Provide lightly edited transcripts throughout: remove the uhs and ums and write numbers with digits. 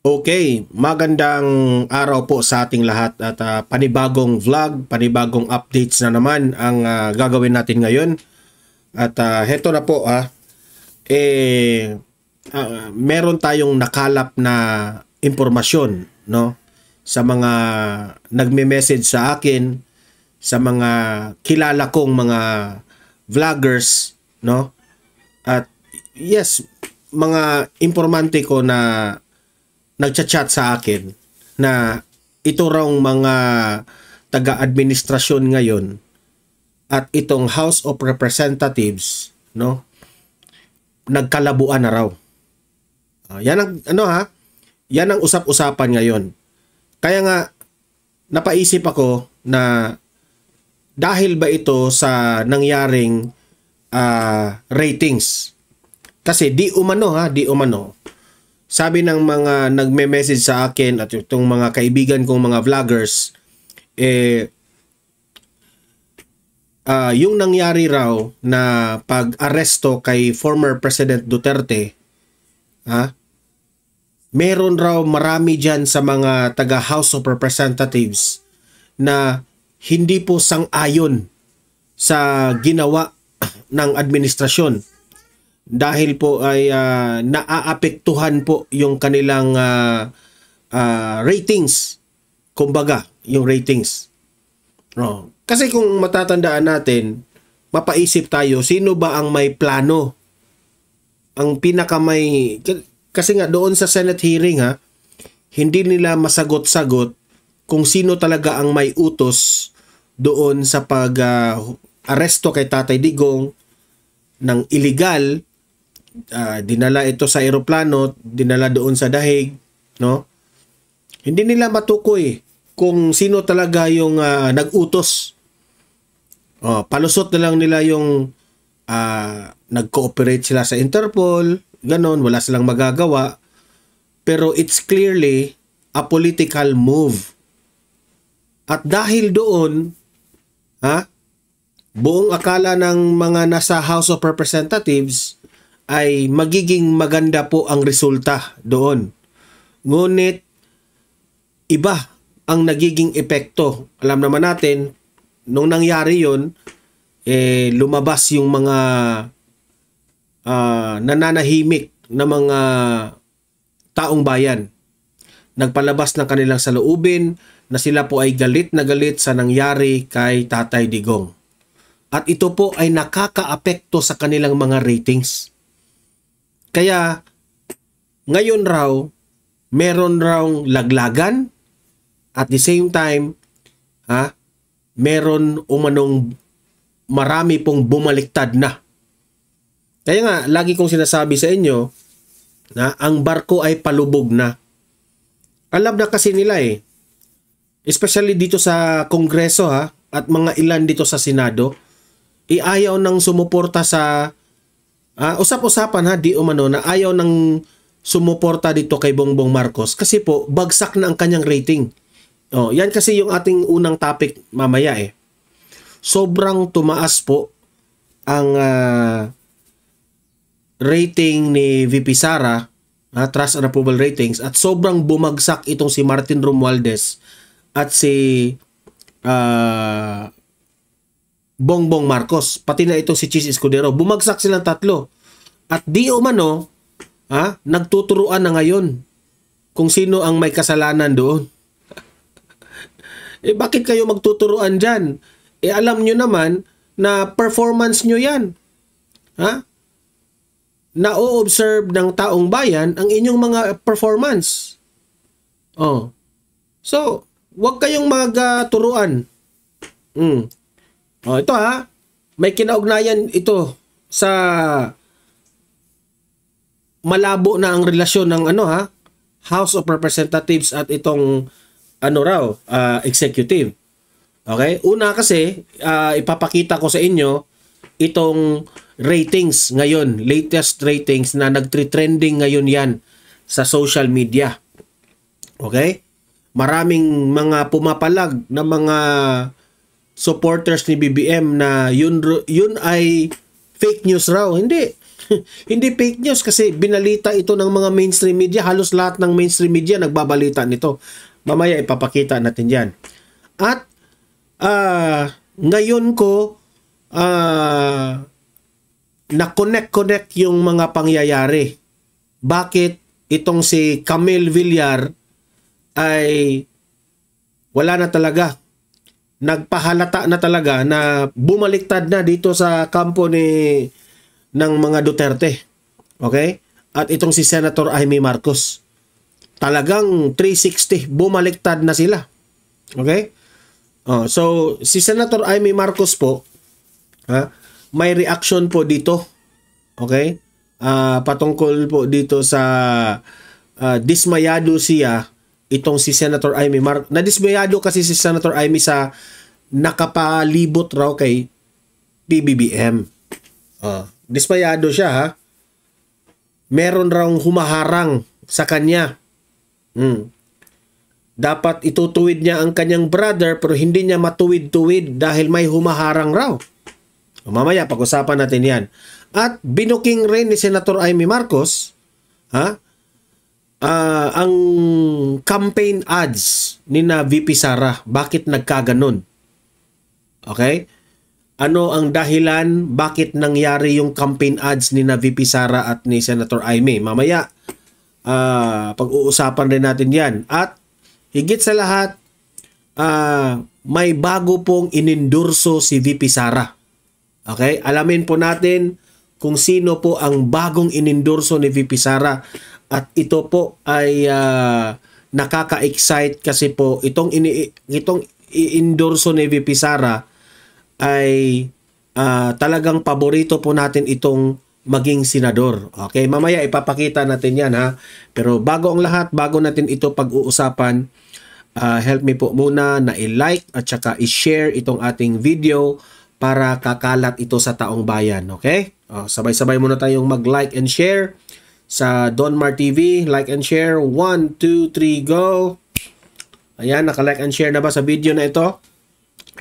Okay, magandang araw po sa ating lahat at panibagong vlog, panibagong updates na naman ang gagawin natin ngayon. At heto na po meron tayong nakalap na impormasyon, no, sa mga nagme-message sa akin, sa mga kilala kong mga vloggers, no? At yes, mga informante ko na nagchat-chat sa akin na ito raw mga taga-administrasyon ngayon at itong House of Representatives, no, nagkalabuan na raw. Yan ang yan ang usap-usapan ngayon. Kaya nga napaisip ako na dahil ba ito sa nangyaring ratings? Kasi di umano. Sabi ng mga nagme-message sa akin at itong mga kaibigan kong mga vloggers, yung nangyari raw na pag-aresto kay former President Duterte, meron raw marami dyan sa mga taga House of Representatives na hindi po sang-ayon sa ginawa ng administrasyon. Dahil po ay naaapektuhan po yung kanilang ratings. Kumbaga, yung ratings. Kasi kung matatandaan natin, mapaisip tayo, sino ba ang may plano? Ang kasi nga doon sa Senate hearing hindi nila masagot-sagot kung sino talaga ang may utos doon sa pag-aresto kay Tatay Digong ng illegal. Dinala ito sa eroplano, dinala doon sa dahig, no? Hindi nila matukoy kung sino talaga yung nag-utos. Palusot na lang nila yung nag-cooperate sila sa Interpol, ganon, wala silang magagawa. Pero it's clearly a political move. At dahil doon, buong akala ng mga nasa House of Representatives ay magiging maganda po ang resulta doon. Ngunit iba ang nagiging epekto. Alam naman natin, nung nangyari yon, lumabas yung mga nananahimik na mga taong bayan. Nagpalabas ng kanilang saloobin na sila po ay galit na galit sa nangyari kay Tatay Digong. At ito po ay nakakaapekto sa kanilang mga ratings. Kaya, ngayon raw, meron raw laglagan at the same time, meron umanong marami pong bumaliktad na. Kaya nga, lagi kong sinasabi sa inyo na ang barko ay palubog na. Alam na kasi nila especially dito sa Kongreso at mga ilan dito sa Senado, ayaw nang sumuporta sa usap-usapan di umano na ayaw nang sumuporta dito kay Bongbong Marcos kasi po bagsak na ang kanyang rating. Yan kasi yung ating unang topic mamaya Sobrang tumaas po ang rating ni VP Sara, trust and approval ratings, at sobrang bumagsak itong si Martin Romualdez at si Bongbong Marcos, pati na itong si Chis Escudero. Bumagsak silang tatlo. At di umano, nagtuturuan na ngayon kung sino ang may kasalanan doon. Bakit kayo magtuturuan dyan? Alam nyo naman na performance nyo yan. Na-o-observe ng taong bayan ang inyong mga performance. So, huwag kayong magturuan. Ito may kinaugnayan ito sa malabo na ang relasyon ng House of Representatives at itong executive. Okay? Una kasi, ipapakita ko sa inyo itong ratings ngayon, latest ratings na nagtre-trending ngayon yan sa social media. Okay? Maraming mga pumapalag na mga supporters ni BBM na yun ay fake news raw. Hindi. Hindi fake news kasi binalita ito ng mga mainstream media. Halos lahat ng mainstream media nagbabalita nito. Mamaya ipapakita natin yan. At ngayon ko na-connect yung mga pangyayari. Bakit itong si Camille Villar ay wala na talaga. Nagpahalata na talaga na bumaliktad na dito sa kampo ng mga Duterte. Okay? At itong si Senator Amy Marcos. Talagang 360, bumaliktad na sila. Okay? So, si Senator Amy Marcos po, may reaction po dito. Okay? Patungkol po dito sa dismayado siya itong si Senator Amy Marcos. Nadismayado kasi si Senator Amy sa nakapalibot raw kay PBBM. Dismayado siya ha. Meron raw humaharang sa kanya. Dapat itutuwid niya ang kanyang brother pero hindi niya matuwid-tuwid dahil may humaharang raw. Mamaya pag-usapan natin yan. At binuking rin ni Senator Amy Marcos ang campaign ads ni na VP Sara. Bakit nagkaganon? Okay? Ano ang dahilan bakit nangyari yung campaign ads ni na VP Sara at ni Senator Amy? Mamaya pag-uusapan rin natin yan. At higit sa lahat, may bago pong inendorso si VP Sara. Okay? Alamin po natin kung sino po ang bagong inendorso ni VP Sara. At ito po ay nakaka-excite kasi po itong i-endorso ni VP Sara ay talagang paborito po natin itong maging senador. Okay, mamaya ipapakita natin yan ha. Pero bago ang lahat, bago natin ito pag-uusapan, help me po muna na i-like at saka i-share itong ating video para kakalat ito sa taong bayan. Okay? Sabay-sabay muna tayong mag-like and share sa Don Mar TV. Like and share. 1, 2, 3, go! Ayan, naka-like and share na ba sa video na ito?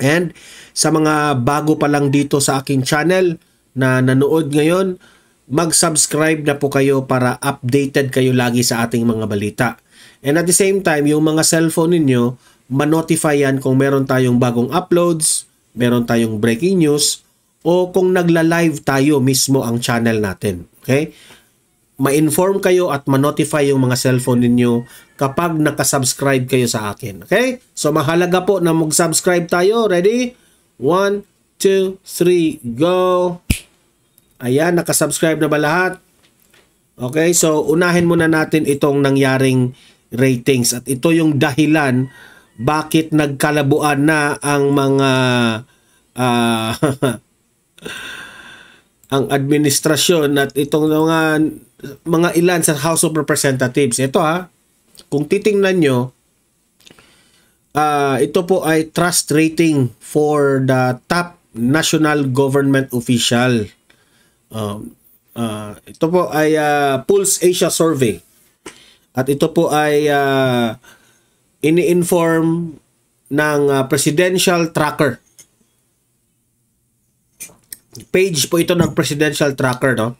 And sa mga bago pa lang dito sa aking channel na nanood ngayon, mag-subscribe na po kayo para updated kayo lagi sa ating mga balita. And at the same time, yung mga cellphone ninyo, ma-notify yan kung meron tayong bagong uploads, meron tayong breaking news, o kung nagla-live tayo mismo ang channel natin. Okay? Ma-inform kayo at ma-notify yung mga cellphone ninyo kapag nakasubscribe kayo sa akin. Okay? So, mahalaga po na mag-subscribe tayo. Ready? 1, 2, 3, go! Ayan, nakasubscribe na ba lahat? Okay, so unahin muna natin itong nangyaring ratings. At ito yung dahilan bakit nagkalabuan na ang mga ang administrasyon at itong mga ilan sa House of Representatives. Ito kung titingnan nyo, ito po ay trust rating for the top national government official. Ito po ay Pulse Asia Survey. At ito po ay ini-inform ng Presidential Tracker. Page po ito ng Presidential Tracker, no?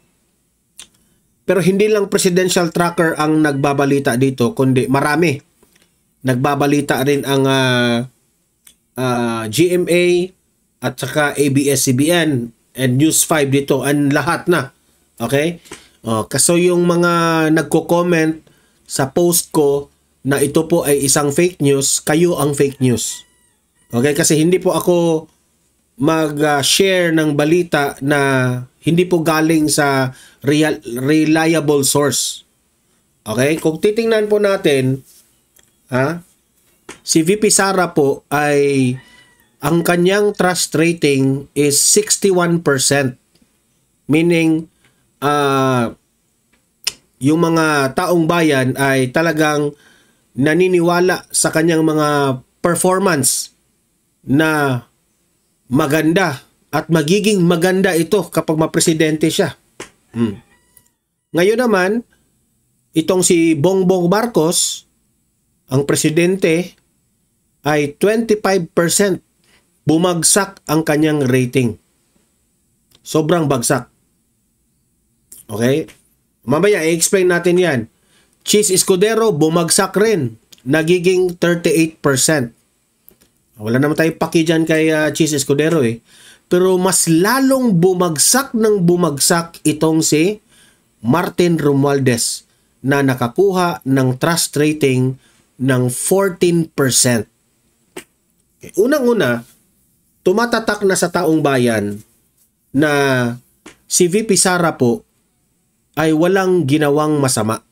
Pero hindi lang Presidential Tracker ang nagbabalita dito, kundi marami. Nagbabalita rin ang GMA at saka ABS-CBN and News 5 dito, ang lahat na. Okay? Kasi yung mga nagko-comment sa post ko na ito po ay isang fake news, kayo ang fake news. Okay? Kasi hindi po ako mag-share ng balita na hindi po galing sa reliable source. Okay? Kung titingnan po natin, si VP Sara po ay ang kanyang trust rating is 61%. Meaning, yung mga taong bayan ay talagang naniniwala sa kanyang mga performance na maganda at magiging maganda ito kapag mapresidente siya. Ngayon naman, itong si Bongbong Marcos, ang presidente, ay 25%. Bumagsak ang kanyang rating. Sobrang bagsak. Okay? Mamaya, i-explain natin yan. Chis Escudero, bumagsak rin. Nagiging 38%. Wala naman tayo paki dyan kay Chis Escudero eh. Pero mas lalong bumagsak ng bumagsak itong si Martin Romualdez na nakakuha ng trust rating ng 14%. Okay. Unang-una, tumatatak na sa taong bayan na si VP Sara po ay walang ginawang masama.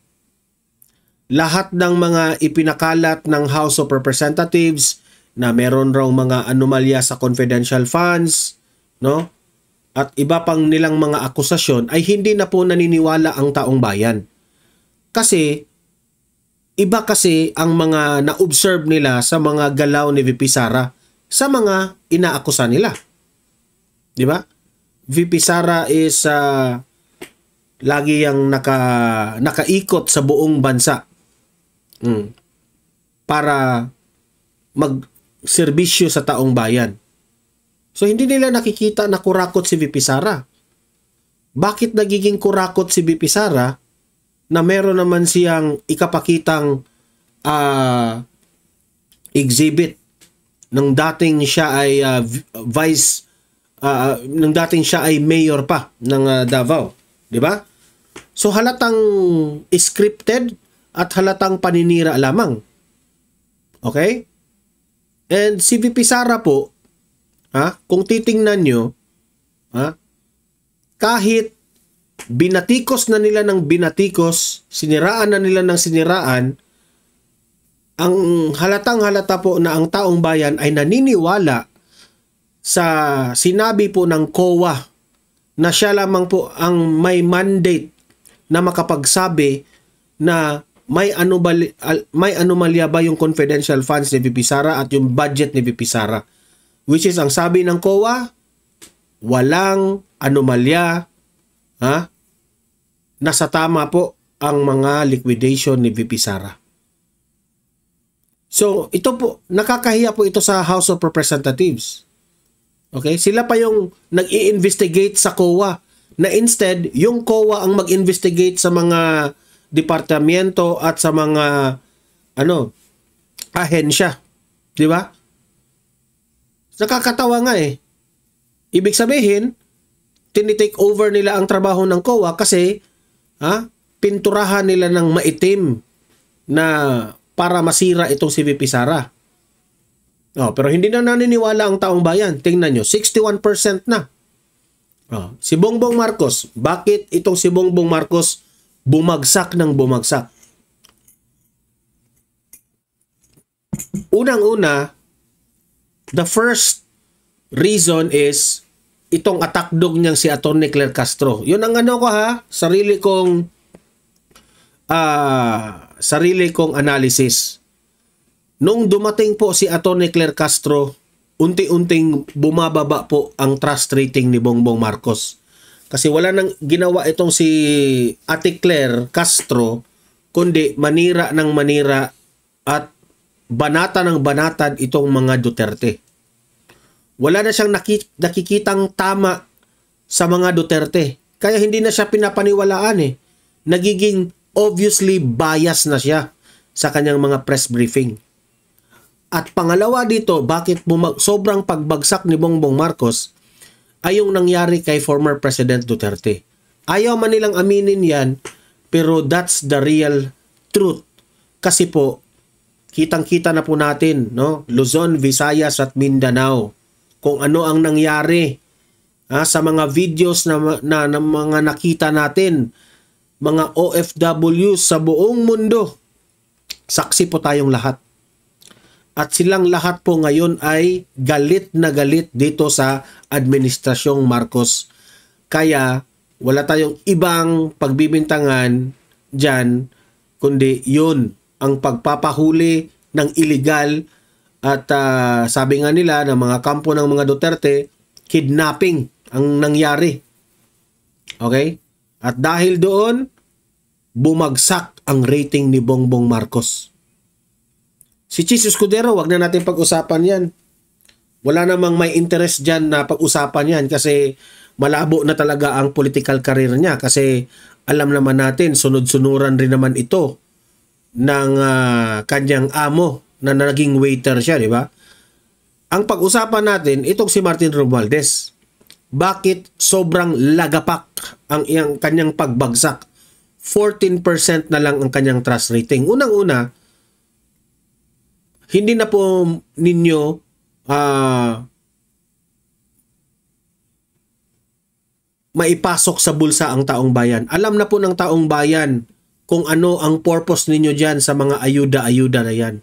Lahat ng mga ipinakalat ng House of Representatives na meron raw mga anomalya sa confidential funds, no? At iba pang nilang mga akusasyon ay hindi na po naniniwala ang taong bayan. Kasi iba kasi ang mga na-observe nila sa mga galaw ni VP Sara sa mga inaakusa nila. Di ba? VP Sara is lagi yang nakaikot sa buong bansa para magserbisyo sa taong bayan. So hindi nila nakikita na kurakot si VP Sara. Bakit nagiging kurakot si VP Sara na meron naman siyang ikapakitang exhibit nung dating siya ay nung dating siya ay mayor pa ng Davao, di ba? So halatang scripted at halatang paninira lamang. Okay? And si VP Sara po, kung titingnan nyo, kahit binatikos na nila ng binatikos, siniraan na nila ng siniraan, ang halatang halata po na ang taong bayan ay naniniwala sa sinabi po ng COA na siya lamang po ang may mandate na makapagsabi na may anomalya ba yung confidential funds ni VP Sara at yung budget ni VP Sara. Which is, ang sabi ng COA, walang anomalya, nasa tama po ang mga liquidation ni VP Sara. So, ito po, nakakahiya po ito sa House of Representatives. Okay? Sila pa yung nag-i-investigate sa COA na instead, yung COA ang mag-investigate sa mga departamento at sa mga ahensya. Di ba? Nakakatawa nga eh. Ibig sabihin, tinitake over nila ang trabaho ng COA kasi pinturahan nila ng maitim na para masira itong si VP Sara. Pero hindi na naniniwala ang taong bayan. Tingnan nyo, 61% na. Si Bongbong Marcos, bakit itong si Bongbong Marcos bumagsak ng bumagsak? Unang-una, the first reason is itong attack dog niyang si Atty. Claire Castro. Yun ang sarili kong analysis. Nung dumating po si Atty. Claire Castro, unti-unting bumababa po ang trust rating ni Bongbong Marcos. Kasi wala nang ginawa itong si Ate Claire Castro kundi manira ng manira at banata ng banatan itong mga Duterte. Wala na siyang nakikitang tama sa mga Duterte. Kaya hindi na siya pinapaniwalaan eh. Nagiging obviously bias na siya sa kanyang mga press briefing. At pangalawa dito, bakit sobrang pagbagsak ni Bongbong Marcos ay yung nangyari kay former President Duterte. Ayaw man nilang aminin yan, pero that's the real truth. Kasi po, kitang-kita na po natin, no? Luzon, Visayas at Mindanao, kung ano ang nangyari sa mga videos na mga nakita natin, mga OFW sa buong mundo. Saksi po tayong lahat. At silang lahat po ngayon ay galit na galit dito sa Administrasyong Marcos. Kaya wala tayong ibang pagbibintangan dyan, kundi yun, ang pagpapahuli ng illegal at sabi nga nila ng mga kampo ng mga Duterte, kidnapping ang nangyari. Okay? At dahil doon, bumagsak ang rating ni Bongbong Marcos. Si Chis Escudero, wag na natin pag-usapan yan. Wala namang may interest dyan na pag-usapan yan kasi malabo na talaga ang political career niya kasi alam naman natin, sunod-sunuran rin naman ito ng kanyang amo na naging waiter siya, di ba? Ang pag-usapan natin, itong si Martin Romualdez. Bakit sobrang lagapak ang iyang kanyang pagbagsak? 14% na lang ang kanyang trust rating. Unang-una, hindi na po ninyo maipasok sa bulsa ang taong bayan. Alam na po ng taong bayan kung ano ang purpose ninyo dyan sa mga ayuda-ayuda na yan.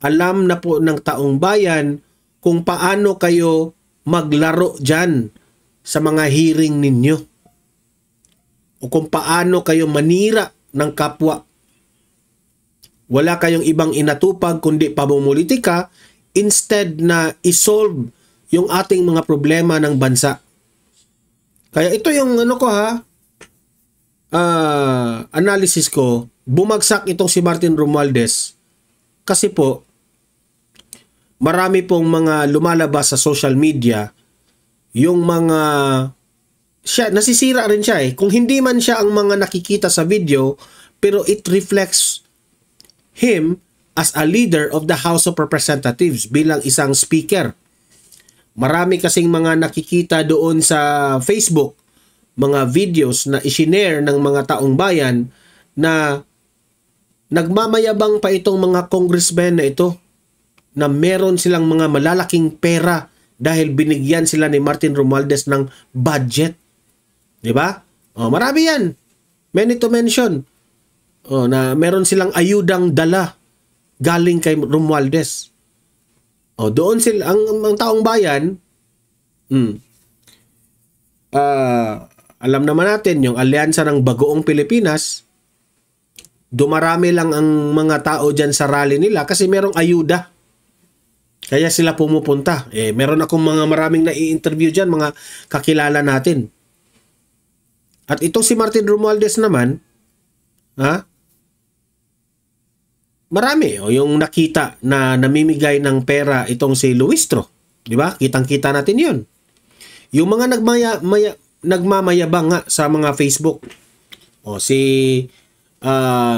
Alam na po ng taong bayan kung paano kayo maglaro dyan sa mga hearing ninyo. O kung paano kayo manira ng kapwa. Wala kayong ibang inatupag kundi pamumulitika instead na isolve yung ating mga problema ng bansa. Kaya ito yung analysis ko, bumagsak itong si Martin Romualdez kasi po marami pong mga lumalabas sa social media yung mga nasisira rin siya kung hindi man siya ang mga nakikita sa video, pero it reflects him as a leader of the House of Representatives bilang isang speaker. Marami kasing mga nakikita doon sa Facebook, mga videos na isinare ng mga taong bayan na nagmamayabang pa itong mga congressmen na ito na meron silang mga malalaking pera dahil binigyan sila ni Martin Romualdez ng budget. Di ba? Marami yan. Many to mention. Na meron silang ayudang dala galing kay Romualdez. Doon sila, ang taong bayan, alam naman natin, yung alyansa ng Bagoong Pilipinas, dumarami lang ang mga tao dyan sa rally nila kasi merong ayuda. Kaya sila pumupunta. Meron akong mga maraming nai-interview dyan, mga kakilala natin. At itong si Martin Romualdez naman, marami yung nakita na namimigay ng pera itong si Luistro, di ba? Kitang-kita natin 'yon. Yung mga nagmamayabang nga sa mga Facebook. Si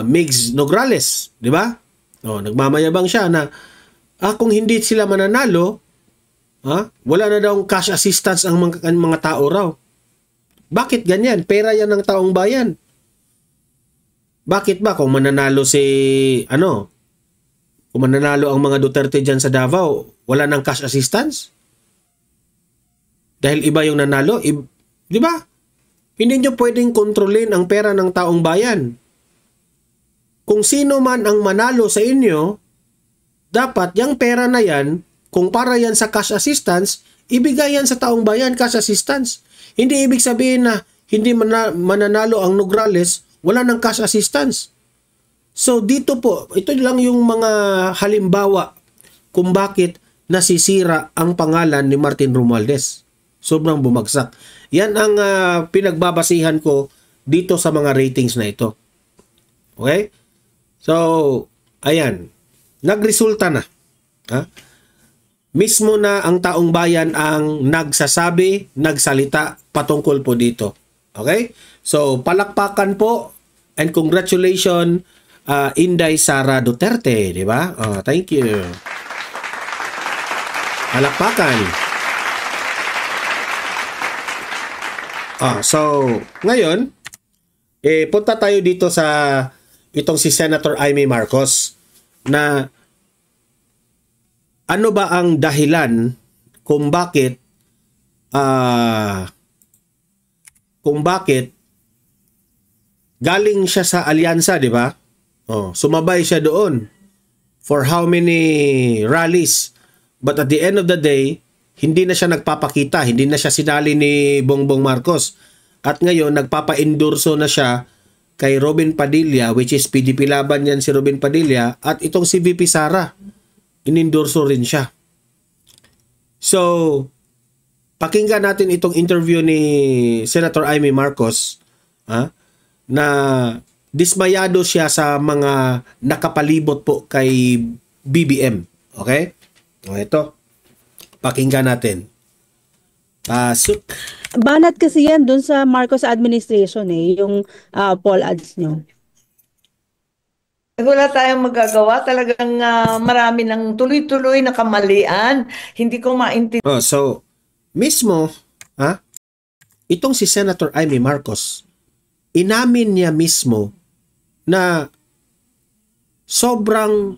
Migs Nograles, di ba? Nagmamayabang siya na kung hindi sila mananalo, wala na daw cash assistance ang mga tao raw. Bakit ganyan? Pera yan ng taong bayan. Bakit ba kung mananalo kung mananalo ang mga Duterte dyan sa Davao, wala nang cash assistance? Dahil iba yung nanalo, di ba? Hindi nyo pwedeng kontrolin ang pera ng taong bayan. Kung sino man ang manalo sa inyo, dapat yung pera na yan, kung para yan sa cash assistance, ibigay yan sa taong bayan, cash assistance. Hindi ibig sabihin na hindi mananalo ang Nograles, wala ng cash assistance. So dito po, ito lang yung mga halimbawa kung bakit nasisira ang pangalan ni Martin Romualdez. Sobrang bumagsak. Yan ang pinagbabasihan ko dito sa mga ratings na ito. Okay? So, ayan. Nagresulta na. Mismo na ang taong bayan ang nagsasabi, nagsalita patungkol po dito. Okay? So, palakpakan po and congratulations Inday Sara Duterte, di ba? Thank you. Palakpakan. So, ngayon, punta tayo dito sa itong si Senator Amy Marcos na ano ba ang dahilan kung bakit galing siya sa alyansa, di ba? Sumabay siya doon for how many rallies. But at the end of the day, hindi na siya nagpapakita, hindi na siya sinali ni Bongbong Marcos. At ngayon, nagpapa-endorso na siya kay Robin Padilla, which is PDP laban yan si Robin Padilla, at itong si VP Sara, inendorso rin siya. So, pakinggan natin itong interview ni Senator Amy Marcos, na dismayado siya sa mga nakapalibot po kay BBM. Okay? Ito. Pakinggan natin. Pasok. Banat kasi yan dun sa Marcos administration yung poll ads nyo. Wala tayong magagawa. Talagang marami ng tuloy-tuloy na kamalian. Hindi ko maintindihan. Oh, so, mismo, itong si Senator Amy Marcos, inamin niya mismo na sobrang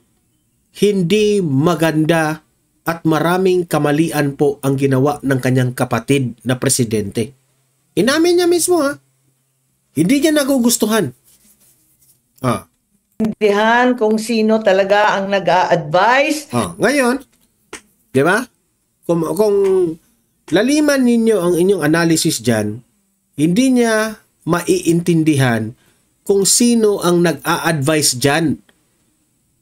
hindi maganda at maraming kamalian po ang ginawa ng kanyang kapatid na presidente. Inamin niya mismo Hindi niya nagugustuhan. Kung sino talaga ang nag-a-advise. Ngayon, di ba? Kung laliman ninyo ang inyong analysis dyan, hindi niya maiintindihan kung sino ang nag-a-advise dyan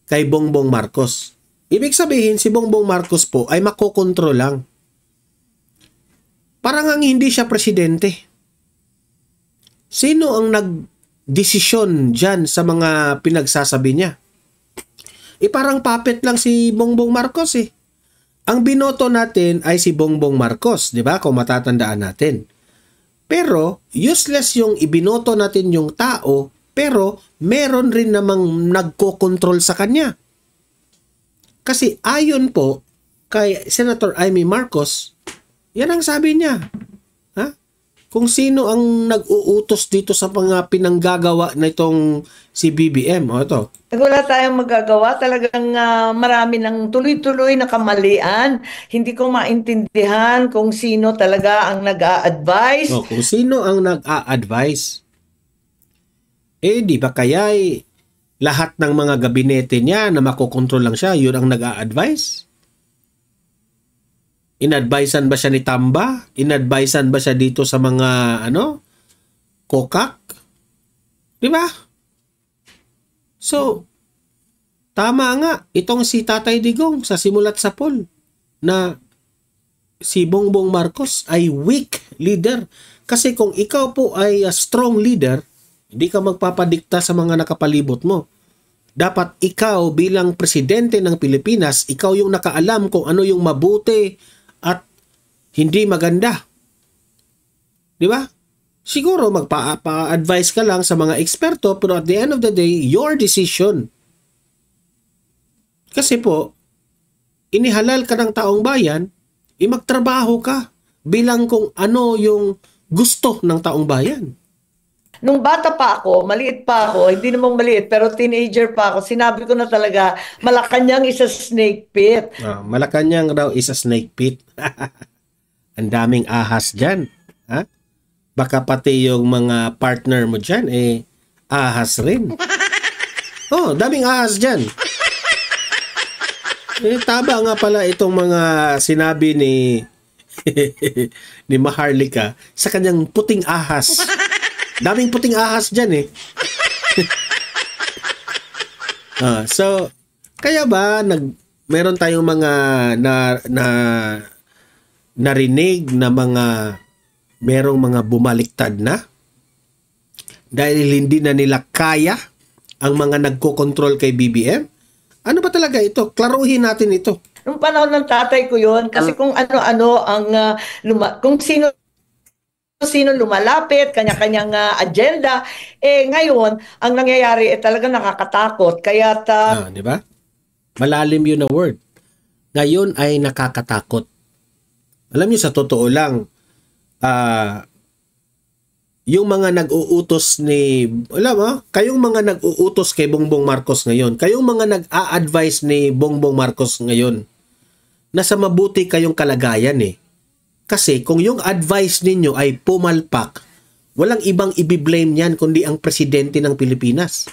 kay Bongbong Marcos. Ibig sabihin, si Bongbong Marcos po ay makokontrol lang. Parang ang hindi siya presidente. Sino ang nagdesisyon dyan sa mga pinagsasabi niya? Parang puppet lang si Bongbong Marcos Ang binoto natin ay si Bongbong Marcos, di ba? Kung matatandaan natin. Pero, useless yung ibinoto natin yung tao, pero meron rin namang nagko-control sa kanya. Kasi ayon po kay Senator Amy Marcos, yan ang sabi niya. Kung sino ang nag-uutos dito sa mga pinanggagawa na itong si BBM. Ito. Wala tayong magagawa. Talagang marami ng tuloy-tuloy na kamalian. Hindi ko maintindihan kung sino talaga ang nag-a-advise. Kung sino ang nag-a-advise. Di ba kaya lahat ng mga gabinete niya na makokontrol lang siya, yun ang nag-a-advise? Inadvisean ba siya ni Tamba? Inadvisean ba siya dito sa mga kokak? Di ba? So, tama nga itong si Tatay Digong sa simulat sa poll na si Bongbong Marcos ay weak leader. Kasi kung ikaw po ay a strong leader, hindi ka magpapadikta sa mga nakapalibot mo. Dapat ikaw bilang presidente ng Pilipinas, ikaw yung nakaalam kung ano yung mabuti at hindi maganda. Di ba? Siguro magpa-advise ka lang sa mga eksperto, pero at the end of the day, your decision. Kasi po, inihalal ka ng taong bayan, magtrabaho ka bilang kung ano yung gusto ng taong bayan. Nung bata pa ako, maliit pa ako, hindi namang maliit, pero teenager pa ako, sinabi ko na talaga, Malacanang is a snake pit. Malacanang raw is a snake pit. Ang daming ahas dyan. Baka pati yung mga partner mo dyan, ahas rin. Daming ahas dyan. Taba nga pala itong mga sinabi ni ni Maharlika sa kanyang puting ahas. Daming puting ahas dyan So, kaya ba meron tayong mga narinig na merong mga bumaliktad na dahil hindi na nila kaya ang mga nagko-control kay BBM? Ano ba talaga ito? Klaruhin natin ito. Nung panahon ng tatay ko yun, kasi kung ano-ano kung sino lumalapit, kanya-kanyang agenda. Ngayon, ang nangyayari talagang nakakatakot. Kaya di ba? Malalim yun na word. Ngayon ay nakakatakot. Alam niyo, sa totoo lang, yung mga nag-uutos kayong mga nag-uutos kay Bongbong Marcos ngayon, kayong mga nag-a-advise ni Bongbong Marcos ngayon, nasa mabuti kayong kalagayan Kasi kung yung advice ninyo ay pumalpak, walang ibang ibiblame niyan kundi ang presidente ng Pilipinas.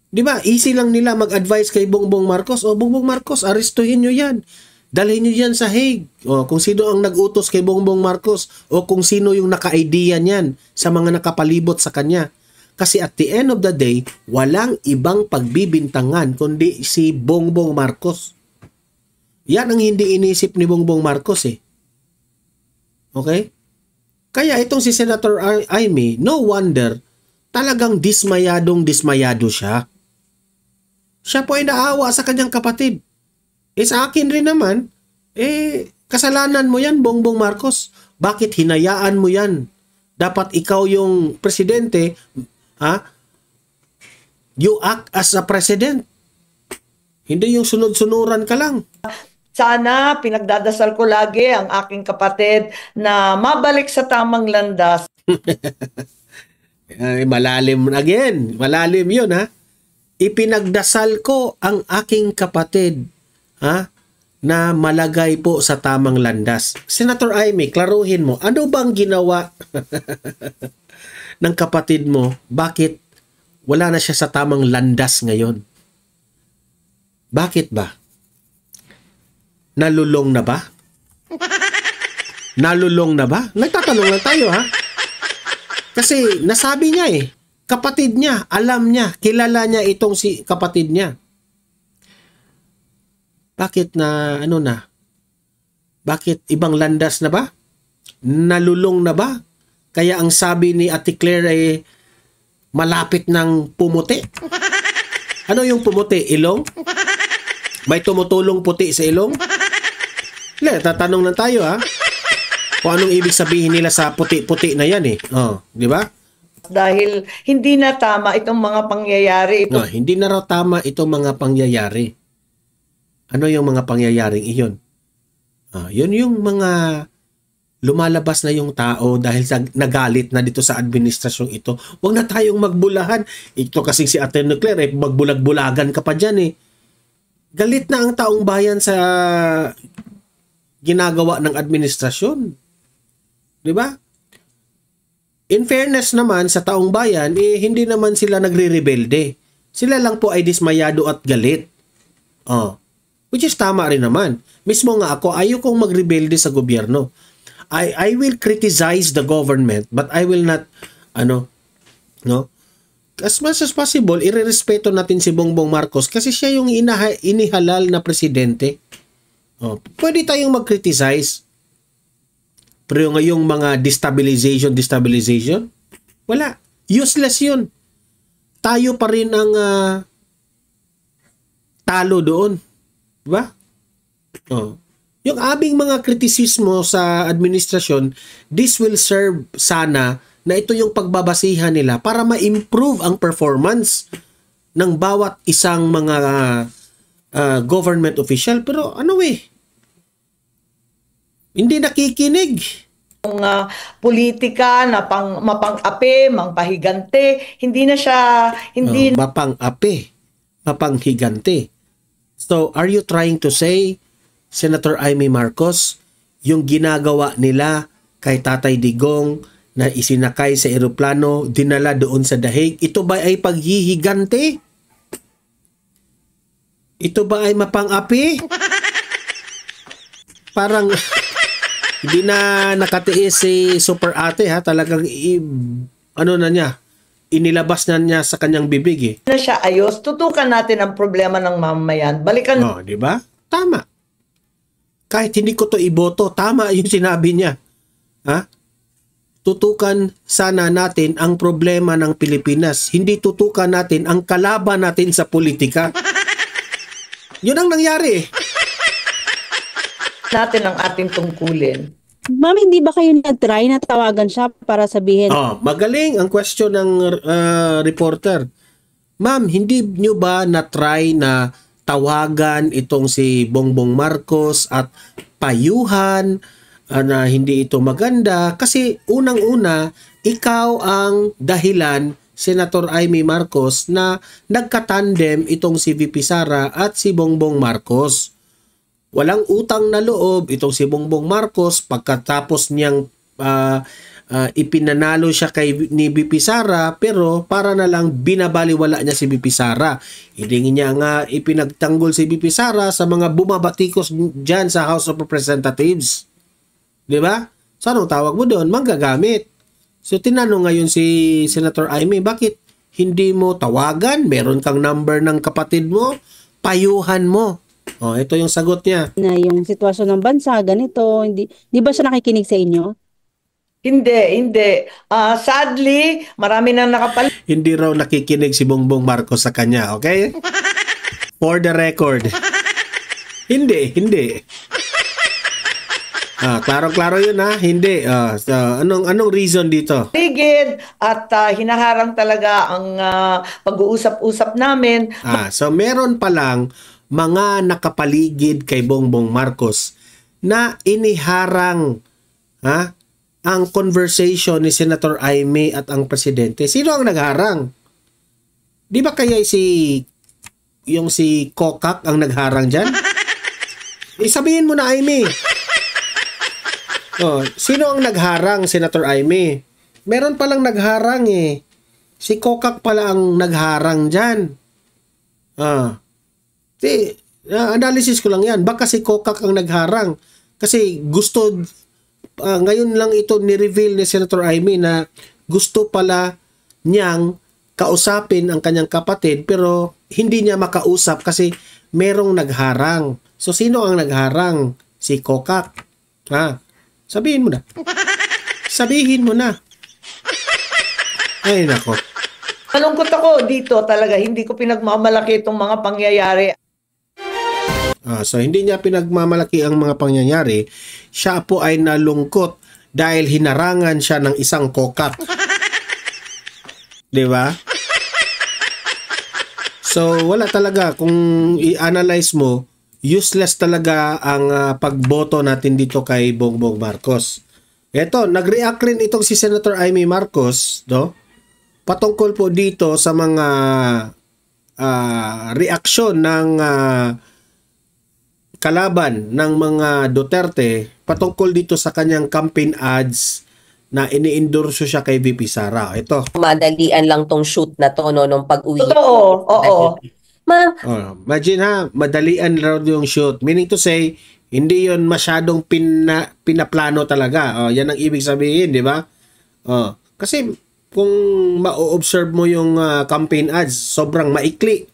Di ba? Easy lang nila mag-advise kay Bongbong Marcos. Bongbong Marcos, arestuhin nyo yan. Dalhin nyo yan sa Hague. Kung sino ang nag-utos kay Bongbong Marcos o kung sino yung naka-idea niyan sa mga nakapalibot sa kanya. Kasi at the end of the day, walang ibang pagbibintangan kundi si Bongbong Marcos. Yan ang hindi inisip ni Bongbong Marcos Okay? Kaya itong si Senator Amy, no wonder, talagang dismayado siya. Siya po ay naawa sa kanyang kapatid. Sa akin rin naman, Kasalanan mo yan, Bongbong Marcos. Bakit hinayaan mo yan? Dapat ikaw yung presidente, ha? You act as a president. Hindi yung sunod-sunuran ka lang. Sana pinagdadasal ko lagi ang aking kapatid na mabalik sa tamang landas. Ay, malalim again. Malalim yun, ha? Ipinagdasal ko ang aking kapatid, ha? Na malagay po sa tamang landas. Senator Amy, klaruhin mo, ano bang ginawa ng kapatid mo? Bakit wala na siya sa tamang landas ngayon? Bakit ba? Nalulong na ba? Nalulong na ba? Nagtatanong lang tayo, ha? Kasi nasabi niya kapatid niya, alam niya, kilala niya itong si kapatid niya. Bakit na, ano na? Bakit ibang landas na ba? Nalulong na ba? Kaya ang sabi ni Ate Claire ay malapit ng pumuti. Ano yung pumuti? Ilong? May tumutulong puti sa ilong? Tatanong lang tayo, ha? Kung anong ibig sabihin nila sa puti-puti na yan, Oh, di ba? Dahil hindi na tama itong mga pangyayari. No, hindi na raw tama itong mga pangyayari. Ano yung mga pangyayaring iyon? Yun yung mga lumalabas na yung tao dahil nagalit na dito sa administrasyong ito. Huwag na tayong magbulahan. Ito kasing si Ate Claire, magbulag-bulagan ka pa dyan, Galit na ang taong bayan sa ginagawa ng administrasyon. Di ba? In fairness naman sa taong bayan, hindi naman sila nagre-rebelde. Sila lang po ay dismayado at galit. Which is tama rin naman. Mismo nga ako, ayaw kong magrebelde sa gobyerno. I will criticize the government, but I will not, as much as possible, irerespeto natin si Bongbong Marcos kasi siya yung inihalal na presidente. Pwede tayong mag-criticize. Pero ngayong mga destabilization, wala. Useless yun. Tayo pa rin ang talo doon. Diba? Yung aming mga kritisismo sa administrasyon, this will serve sana na ito yung pagbabasihan nila para ma-improve ang performance ng bawat isang mga government official. Pero hindi nakikinig. Ang politika na mapang-api, mangpahigante, hindi na siya, mapang-api, mapanghigante. So, are you trying to say, Senator Amy Marcos, yung ginagawa nila kay Tatay Digong na isinakay sa eroplano, dinala doon sa dahig, ito ba ay paghihigante? Ito ba ay mapang-api? Parang hindi na nakatiis si Super Ate, ha? Talagang inilabas na niya sa kanyang bibig, na siya ayos. Tutukan natin ang problema ng mamamayan. Balikan. di ba? Tama. Kahit hindi ko to iboto, tama yung sinabi niya. Ha? Tutukan sana natin ang problema ng Pilipinas. Hindi tutukan natin ang kalaban natin sa politika. Yun ang nangyari. Natin ang ating tungkulin. Ma'am, hindi ba kayo nag-try na tawagan siya para sabihin? Magaling ang question ng reporter. Ma'am, hindi nyo ba na-try na tawagan itong si Bongbong Marcos at payuhan na hindi ito maganda? Kasi unang-una, ikaw ang dahilan, Senator Amy Marcos, na nagkatandem itong si VP Sara at si Bongbong Marcos. Walang utang na loob itong si Bongbong Marcos pagkatapos niyang ipinanalo siya ni VP Sara, pero para na lang binabaliwala niya si VP Sara. Hindi niya nga ipinagtanggol si VP Sara sa mga bumabatikos dyan sa House of Representatives. Di ba? So anong tawag mo doon? Manggagamit. So tinanong ngayon si Senator Amy, bakit hindi mo tawagan? Meron kang number ng kapatid mo? Payuhan mo. Ito yung sagot niya. Na yung sitwasyon ng bansa, ganito, hindi ba siya nakikinig sa inyo? Hindi. Sadly, marami nang Hindi raw nakikinig si Bongbong Marcos sa kanya, okay? For the record. Hindi. Klaro-klaro yun ha. Hindi. So, anong reason dito? Paligid at hinaharang talaga ang pag-uusap-usap namin. So meron palang mga nakapaligid kay Bongbong Marcos na iniharang ang conversation ni Senator Aimee at ang presidente. Sino ang nagharang? Di ba kaya si Kokak ang nagharang dyan? Sabihin mo na, Aimee. Sino ang nagharang, Senator Aimee? Meron palang nagharang eh. Si Kokak pala ang nagharang dyan. Analysis ko lang yan. Baka si Kokak ang nagharang. Kasi gusto, ngayon lang ito ni-reveal ni Senator Aimee na gusto pala niyang kausapin ang kanyang kapatid pero hindi niya makausap kasi merong nagharang. So, sino ang nagharang? Si Kokak. Sabihin mo na. Sabihin mo na. Ay, nako. Malungkot ako dito talaga. Hindi ko pinagmamalaki itong mga pangyayari. So, hindi niya pinagmamalaki ang mga pangyayari. Siya po ay nalungkot dahil hinarangan siya ng isang Kokak. Di ba? So, wala talaga. Kung i-analyze mo, useless talaga ang pagboto natin dito kay Bongbong Marcos. Eto, nag-react rin itong si Senator Aimee Marcos, patungkol po dito sa mga reaksyon ng kalaban ng mga Duterte patungkol dito sa kanyang campaign ads na ini-endorso siya kay VP Sara. Ito. Madalian lang tong shoot na to nung pag-uwi. Oo. Imagine madalian raw yung shoot. Meaning to say, hindi yon masyadong pinaplano talaga. Yan ang ibig sabihin, di ba? Kasi kung ma-observe mo yung campaign ads, sobrang maikli,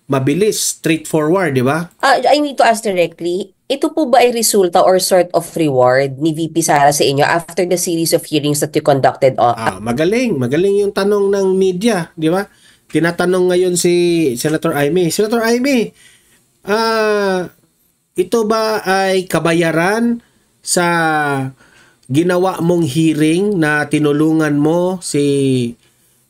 mabilis, straightforward, di ba? I need to ask directly, ito po ba ay resulta or sort of reward ni VP Sara sa inyo after the series of hearings that you conducted? Magaling yung tanong ng media, di ba? Tinatanong ngayon si Senator Aimee. Senator Aimee, ito ba ay kabayaran sa ginawa mong hearing na tinulungan mo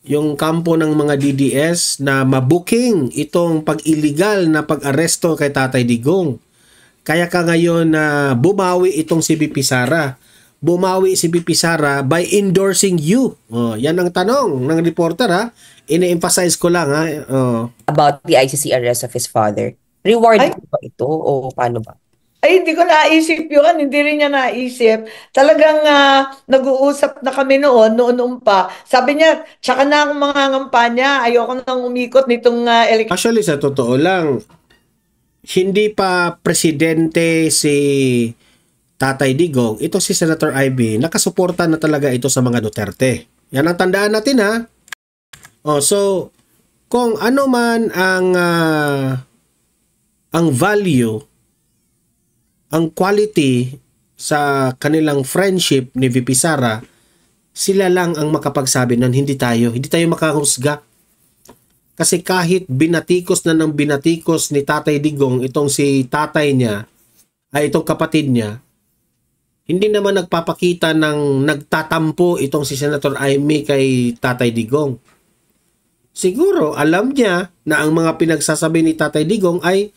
yung kampo ng mga DDS na mabuking itong pag-illegal na pag-aresto kay Tatay Digong? Kaya ka ngayon na bumawi itong si VP Sara. Bumawi si VP Sara by endorsing you. Yan ang tanong ng reporter Ini-emphasize ko lang About the ICC arrest of his father. Reward ba ito o paano ba? Ay, hindi ko naisip yun. Hindi rin niya naisip. Talagang nag-uusap na kami noon pa. Sabi niya, tsaka na akong mga ngampanya. Ayoko nang umikot nitong election. Actually, sa totoo lang, hindi pa presidente si Tatay Digong. Ito si Senator Aimee. Nakasuporta na talaga ito sa mga Duterte. Yan ang tandaan natin so, kung ano man ang value, ang quality sa kanilang friendship ni VP Sara, sila lang ang makapagsabi nun, hindi tayo makahusga. Kasi kahit binatikos na ng binatikos ni Tatay Digong itong si tatay niya, ay itong kapatid niya, hindi naman nagpapakita ng nagtatampo itong si Senator Aimee kay Tatay Digong. Siguro alam niya na ang mga pinagsasabi ni Tatay Digong ay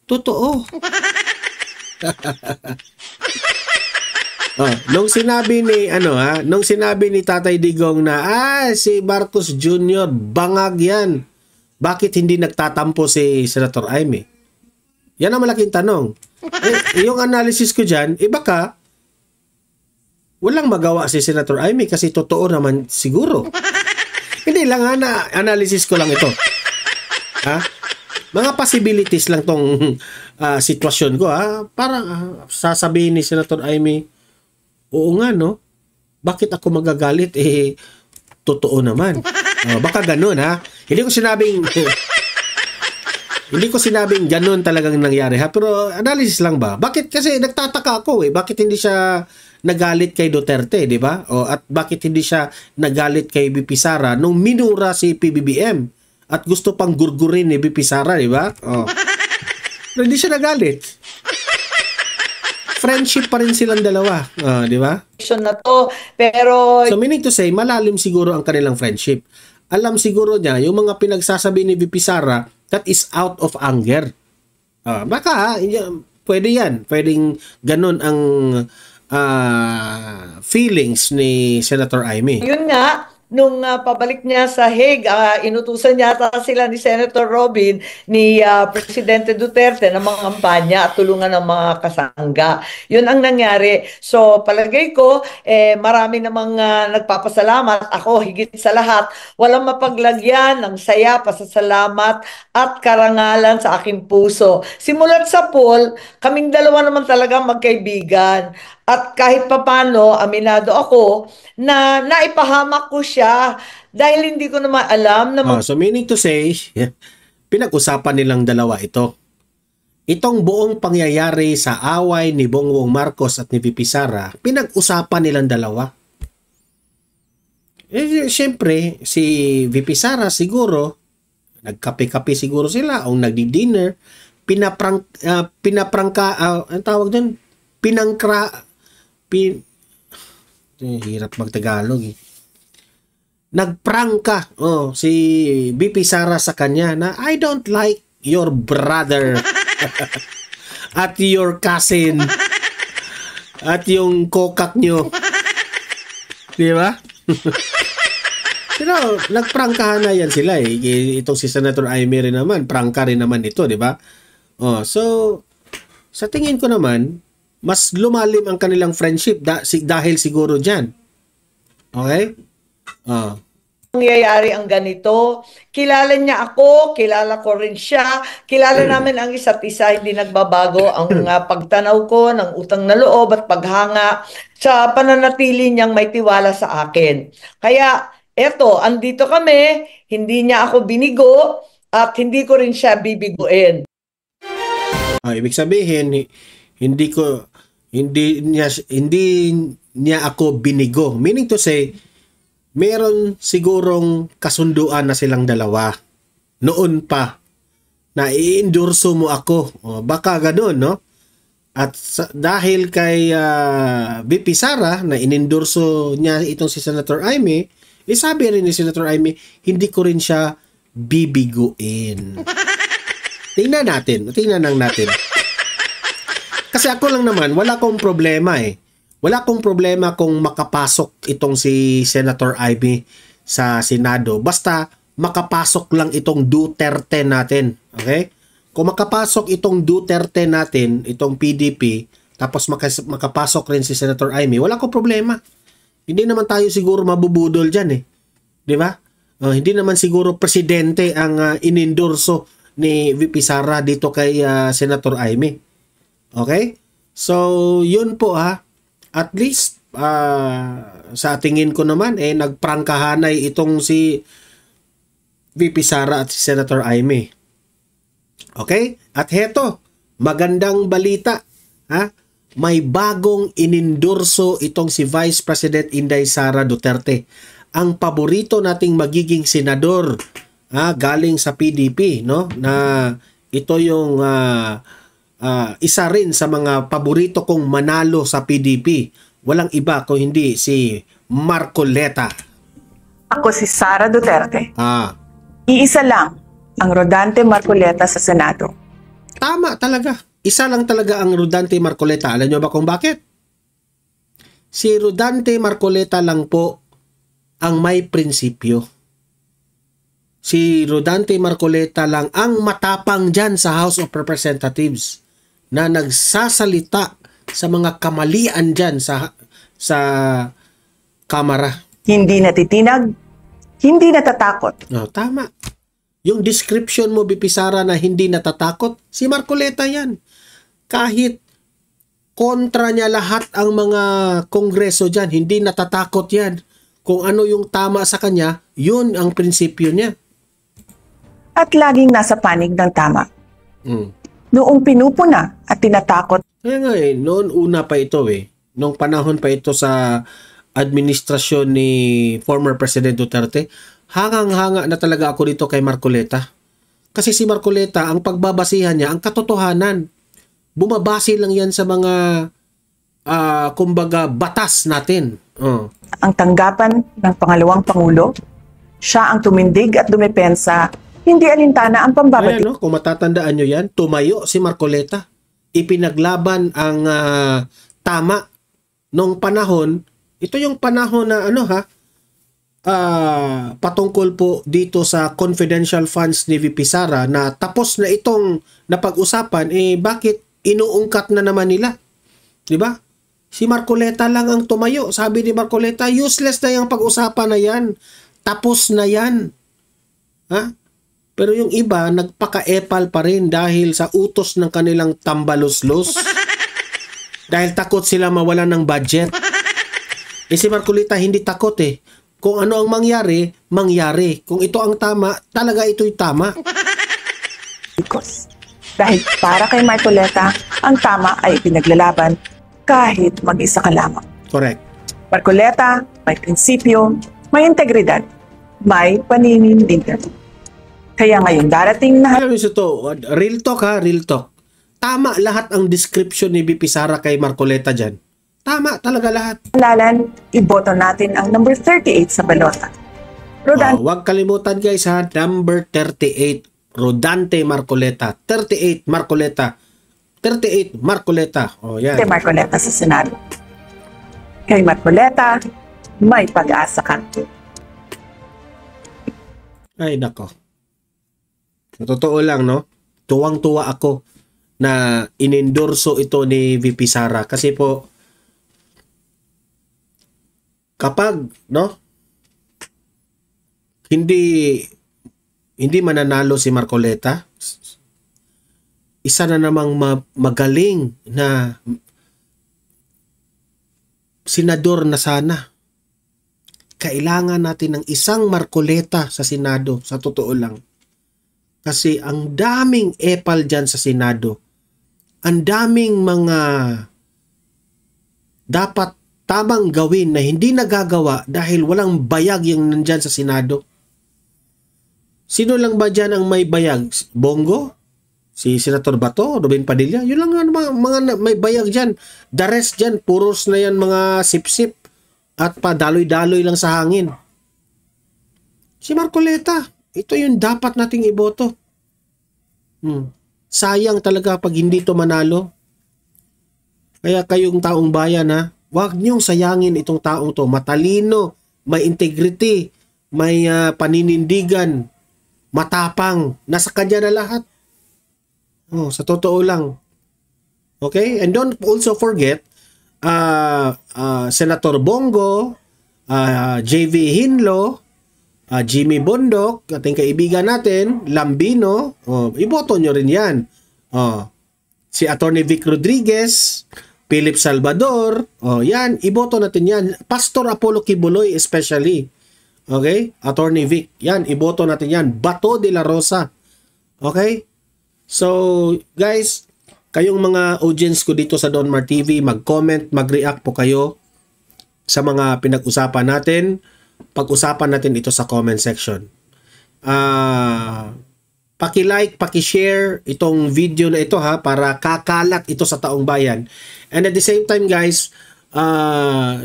totoo. Nung sinabi ni Tatay Digong na si Marcos Jr. bangag yan. Bakit hindi nagtatampo si Senator Aimee? Yan ang malaking tanong. Yung analysis ko diyan, baka walang magawa si Senator Aimee kasi totoo naman siguro. Hindi lang na analysis ko lang ito. Mga possibilities lang tong sitwasyon ko para sasabihin ni Senator Aimee, oo nga bakit ako magagalit totoo naman. Baka ganun Hindi ko sinabing ganun talagang nangyari pero analysis lang ba? Bakit kasi nagtataka ako bakit hindi siya nagalit kay Duterte, di ba? At bakit hindi siya nagalit kay VP Sara nung minura si PBBM at gusto pang gurgurin ni VP Sara, di ba? Pero hindi siya nagalit. friendship pa rin silang dalawa. Di ba? na to. Pero So meaning to say, malalim siguro ang kanilang friendship. Alam siguro niya, yung mga pinagsasabi ni VP Sara, that is out of anger. Baka, pwede yan. Pwedeng ganun ang feelings ni Senator Amy. yun nga, nung pabalik niya sa Hague, inutusan yata sila ni Senator Robin, ni Presidente Duterte na mga kampanya at tulungan ng mga kasangga. Yun ang nangyari. So palagay ko, marami namang nagpapasalamat. Ako, higit sa lahat, walang mapaglagyan ng saya, pasasalamat at karangalan sa aking puso. Simulat sa poll, kaming dalawa naman talaga magkaibigan. At kahit papano, aminado ako na naipahamak ko siya dahil hindi ko naman alam na So meaning to say, pinag-usapan nilang dalawa ito. Itong buong pangyayari sa away ni Bongbong Marcos at ni VP Sara, pinag-usapan nilang dalawa. Siyempre, si VP Sara siguro, nagkape-kape siguro sila o nagdi-dinner, ang tawag doon, hirap magtagalog eh. Nagprangka si VP Sara sa kanya na I don't like your brother at your cousin at yung kokak nyo. Di ba? Pero nagprangkahan na yan sila eh. Itong si Senator Amy rin naman, prangka rin naman ito, di ba? So sa tingin ko naman, mas lumalim ang kanilang friendship dahil siguro dyan. Okay? Nangyayari ang ganito. Kilala niya ako, kilala ko rin siya, kilala namin ang isa't isa, hindi nagbabago ang pagtanaw ko ng utang na loob at paghanga sa pananatili niyang may tiwala sa akin. Kaya eto, andito kami, hindi niya ako binigo at hindi ko rin siya bibiguin. Ibig sabihin, hindi niya ako binigo. Meaning to say, meron sigurong kasunduan na silang dalawa noon pa na i-endorso mo ako. Baka gano'n, no? At dahil kay VP Sara na inendorso niya itong si Senator Amy, sabi rin ni Senator Amy, hindi ko rin siya bibiguin. Tingnan lang natin. Kasi ako lang naman, wala akong problema eh. Wala akong problema kung makapasok itong si Senator Amy sa Senado. Basta makapasok lang itong Duterte natin. Okay? Kung makapasok itong Duterte natin, itong PDP, tapos makapasok rin si Senator Amy, wala akong problema. Hindi naman tayo siguro mabubudol dyan eh. Di ba? Hindi naman siguro presidente ang inendorso ni VP Sara dito kay Senator Amy. Okay? So, yun po at least, sa tingin ko naman, nagprangkahanay itong si VP Sara at si Senator Amy. Okay? At heto, magandang balita. May bagong inendorso itong si Vice President Inday Sara Duterte. Ang paborito nating magiging senador galing sa PDP, no? Na ito yung isa rin sa mga paborito kong manalo sa PDP. Walang iba kung hindi si Marcoleta. Ako si Sara Duterte. Iisa lang ang Rodante Marcoleta sa Senado. Tama talaga. Isa lang talaga ang Rodante Marcoleta. Alam nyo ba kung bakit? Si Rodante Marcoleta lang po ang may prinsipyo. Si Rodante Marcoleta lang ang matapang dyan sa House of Representatives na nagsasalita sa mga kamalian dyan sa Kamara. Hindi natitinag, hindi natatakot. Tama. Yung description mo, VP Sara, na hindi natatakot, si Marcoleta yan. Kahit kontra niya lahat ang mga kongreso dyan, hindi natatakot yan. Kung ano yung tama sa kanya, yun ang prinsipyo niya. At laging nasa panig ng tama. Noong pinupuna at tinatakot. Kaya nga noon una pa ito Noong panahon pa ito sa administrasyon ni former President Duterte, hangang-hanga na talaga ako dito kay Marcoleta. Kasi si Marcoleta, ang pagbabasihan niya, ang katotohanan. Bumabase lang yan sa mga kumbaga batas natin. Ang tanggapan ng pangalawang Pangulo, siya ang tumindig at dumepensa, hindi alintana ang pambabati. Ayan, no? Kung matatandaan nyo yan, tumayo si Marcoleta. Ipinaglaban ang tama nung panahon. Ito yung panahon na patungkol po dito sa confidential funds ni VP Sara na tapos na itong napag-usapan, bakit inuungkat na naman nila? Diba? Si Marcoleta lang ang tumayo. Sabi ni Marcoleta, useless na yung pag-usapan na yan. Tapos na yan. Ha? Pero yung iba, nagpaka-epal pa rin dahil sa utos ng kanilang tambaluslos. Dahil takot sila mawalan ng budget. Si Marcoleta hindi takot eh. Kung ano ang mangyari, mangyari. Kung ito ang tama, talaga ito'y tama. Dahil para kay Marcoleta, ang tama ay pinaglalaban kahit mag-isa ka lamang. Correct. Marcoleta, may prinsipyo, may integridad, may paninindigan. Kaya ngayon darating na... Alam niyo ito, real talk ha, real talk. Tama lahat ang description ni VP Sara kay Marcoleta dyan. Tama talaga lahat. Lalan, iboto natin ang number 38 sa balota. Huwag kalimutan guys ha, number 38, Rodante Marcoleta. 38 Marcoleta. 38 Marcoleta. Yan. Kay Marcoleta sa Senado. Kay Marcoleta, may pag-asa ka. Ay nako. Totoo lang no, tuwang-tuwa ako na inendorso ito ni VP Sara kasi po kapag no hindi mananalo si Marcoleta, isa na namang magaling na senador na sana. Kailangan natin ng isang Marcoleta sa Senado, sa totoo lang. Kasi ang daming epal dyan sa Senado. Ang daming mga dapat tamang gawin na hindi nagagawa dahil walang bayag yung nandyan sa Senado. Sino lang ba dyan ang may bayag? Bongo? Si Senator Bato? Robin Padilla? Yun lang mga may bayag dyan. The rest dyan, puros na yan mga sip-sip at padaloy-daloy lang sa hangin. Si Marcoleta, ito yung dapat nating iboto. Sayang talaga pag hindi to manalo. Kaya kayong taong bayan ha, huwag niyong sayangin itong taong to. Matalino, may integrity, may paninindigan, matapang. Nasa kanya na lahat. Sa totoo lang. Okay? And don't also forget, Senator Bongo, JV Hinlo, Jimmy Bondok, ating kaibigan natin, Lambino, iboto nyo rin yan. Si Attorney Vic Rodriguez, Philip Salvador, yan, iboto natin yan. Pastor Apollo Kibuloy especially. Okay? Attorney Vic, yan, iboto natin yan. Bato de la Rosa. Okay? So, guys, kayong mga audience ko dito sa Don Mar TV, mag-comment, mag-react po kayo sa mga pinag-usapan natin. Pag-usapan natin ito sa comment section. Paki-like, paki-share itong video na ito ha, para kakalat ito sa taong bayan. And at the same time guys,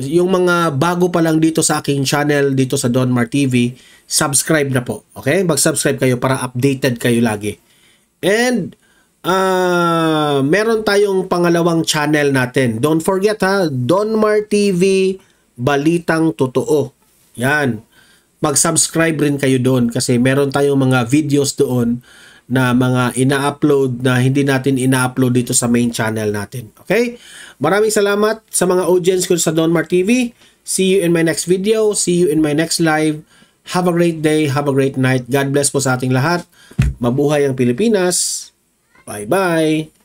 yung mga bago pa lang dito sa aking channel dito sa Don Mar TV, subscribe na po. Okay? Mag-subscribe kayo para updated kayo lagi. And meron tayong pangalawang channel natin. Don't forget ha, Don Mar TV, Balitang Totoo. Yan. Mag-subscribe rin kayo doon kasi meron tayong mga videos doon na mga ina-upload na hindi natin ina-upload dito sa main channel natin. Okay? Maraming salamat sa mga audience ko sa Don Mar TV. See you in my next video. See you in my next live. Have a great day. Have a great night. God bless po sa ating lahat. Mabuhay ang Pilipinas. Bye-bye.